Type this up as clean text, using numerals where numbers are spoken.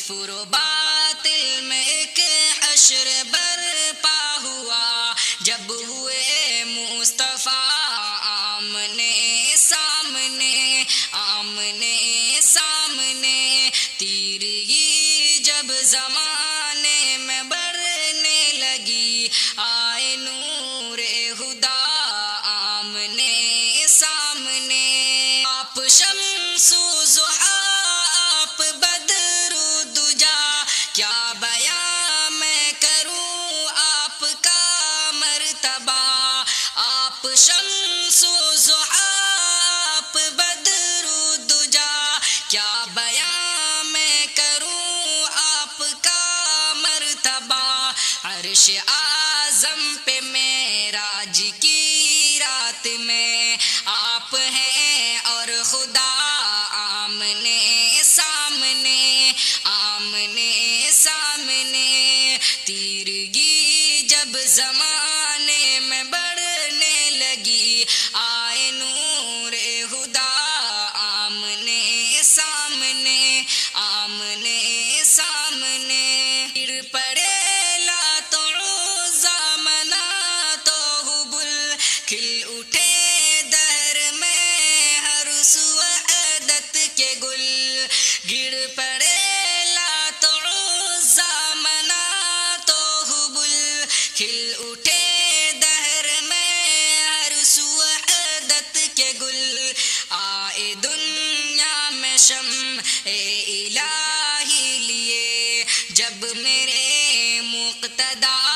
کفر و باطل میں ایک حشر برپا ہوا، جب ہوئے مصطفیٰ آمنے سامنے، آمنے سامنے، تیرگی جب زمانے میں بڑھنے لگی، آئے نور خدا آمنے سامنے۔ آپ شمس و ضحیٰ، آپ بدر و دجا، کیا بیاں میں کروں آپ کا مرتبہ۔ آپ شمس و ضحیٰ، آپ بدر و دجا، کیا بیاں میں کروں آپ کا مرتبہ۔ عرش اعظم پہ معراج کی رات میں آپ ہیں اور خدا آمنے سامنے، آمنے سامنے، تیرگی جب زمانے میں بڑھنے لگی، آئے نور خدا آمنے سامنے، آمنے سامنے۔ گر پڑے لات و عزیٰ، منات و حبل، کھل اٹھے دہر میں ہر سو وحدت کے گل۔ گر پڑے لات و عزیٰ، منات و حبل، کھل اٹھے دہر میں ہر سو وحدت کے گل۔ آئے دنیا میں شمع الہی لیے، جب میرے مقتدیٰ